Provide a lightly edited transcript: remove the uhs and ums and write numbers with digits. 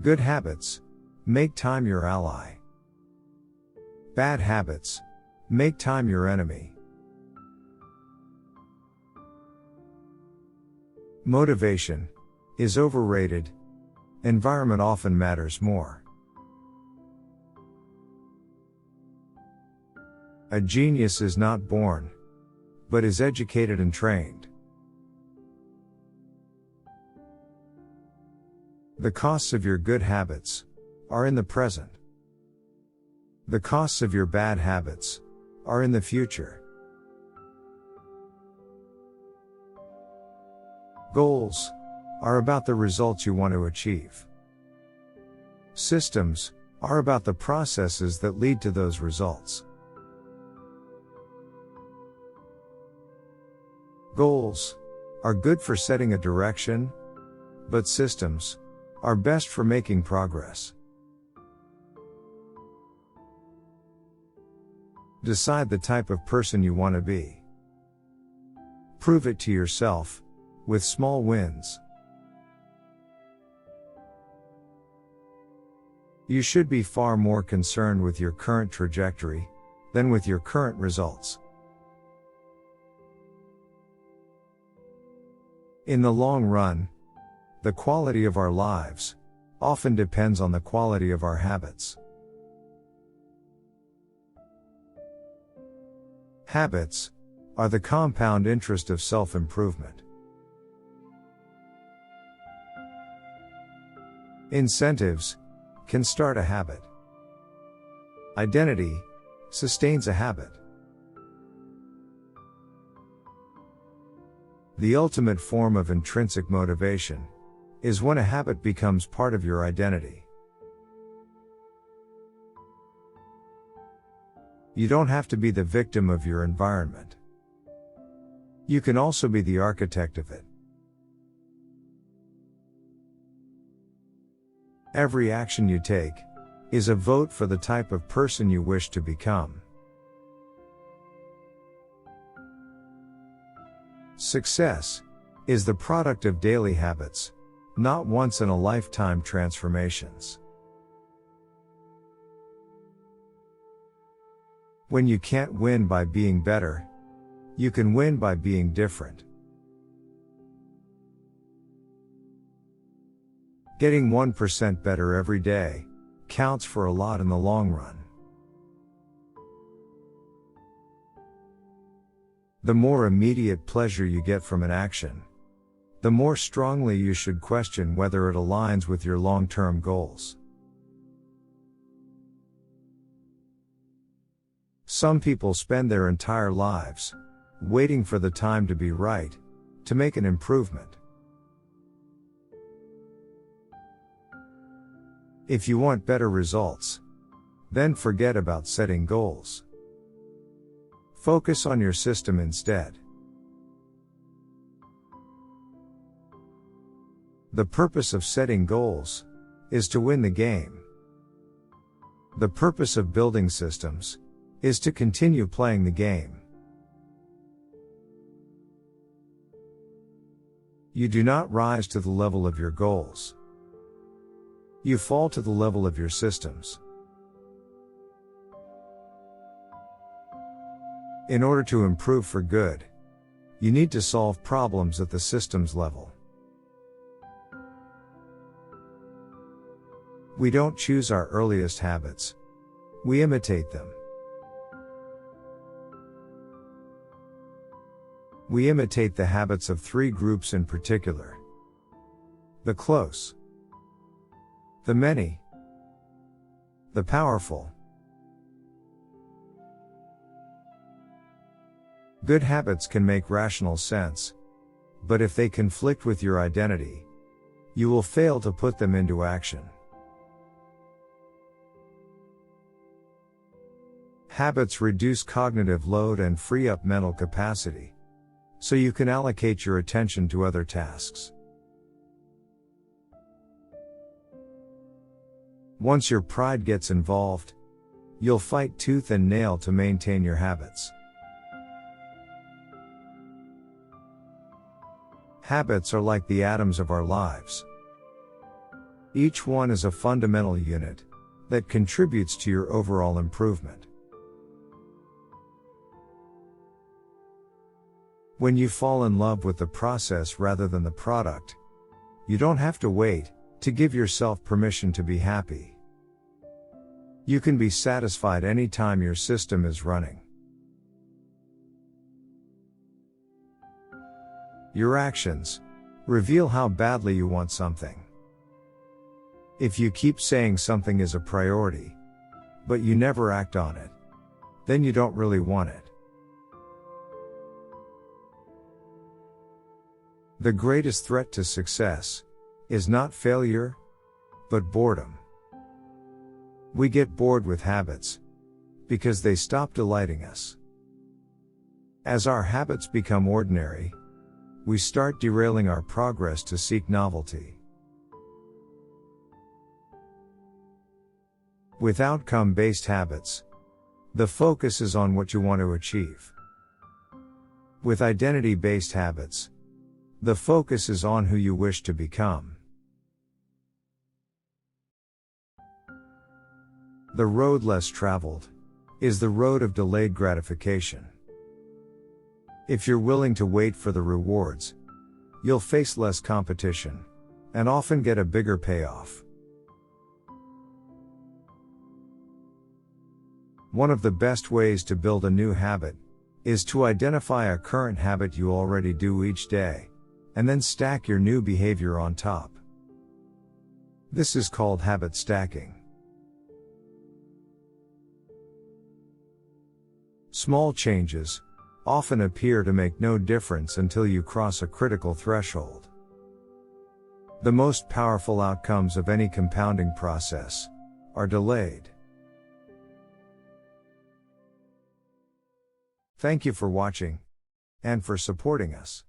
Good habits make time your ally. Bad habits make time your enemy. Motivation is overrated. Environment often matters more. A genius is not born, but is educated and trained. The costs of your good habits are in the present. The costs of your bad habits are in the future. Goals are about the results you want to achieve. Systems are about the processes that lead to those results. Goals are good for setting a direction, but systems are best for making progress. Decide the type of person you want to be. Prove it to yourself with small wins. You should be far more concerned with your current trajectory than with your current results. In the long run, the quality of our lives often depends on the quality of our habits. Habits are the compound interest of self-improvement. Incentives can start a habit. Identity sustains a habit. The ultimate form of intrinsic motivation is when a habit becomes part of your identity. You don't have to be the victim of your environment. You can also be the architect of it. Every action you take is a vote for the type of person you wish to become. Success is the product of daily habits, not once-in-a-lifetime transformations. When you can't win by being better, you can win by being different. Getting 1% better every day counts for a lot in the long run. The more immediate pleasure you get from an action, the more strongly you should question whether it aligns with your long-term goals. Some people spend their entire lives waiting for the time to be right to make an improvement. If you want better results, then forget about setting goals. Focus on your system instead. The purpose of setting goals is to win the game. The purpose of building systems is to continue playing the game. You do not rise to the level of your goals. You fall to the level of your systems. In order to improve for good, you need to solve problems at the systems level. We don't choose our earliest habits. We imitate them. We imitate the habits of three groups in particular: the close, the many, the powerful. Good habits can make rational sense, but if they conflict with your identity, you will fail to put them into action. Habits reduce cognitive load and free up mental capacity, so you can allocate your attention to other tasks. Once your pride gets involved, you'll fight tooth and nail to maintain your habits. Habits are like the atoms of our lives. Each one is a fundamental unit that contributes to your overall improvement. When you fall in love with the process rather than the product, you don't have to wait to give yourself permission to be happy. You can be satisfied anytime your system is running. Your actions reveal how badly you want something. If you keep saying something is a priority, but you never act on it, then you don't really want it. The greatest threat to success is not failure, but boredom. We get bored with habits because they stop delighting us. As our habits become ordinary, we start derailing our progress to seek novelty. With outcome-based habits, the focus is on what you want to achieve. With identity-based habits, the focus is on who you wish to become. The road less traveled is the road of delayed gratification. If you're willing to wait for the rewards, you'll face less competition and often get a bigger payoff. One of the best ways to build a new habit is to identify a current habit you already do each day, and then stack your new behavior on top. This is called habit stacking. Small changes often appear to make no difference until you cross a critical threshold. The most powerful outcomes of any compounding process are delayed. Thank you for watching and for supporting us.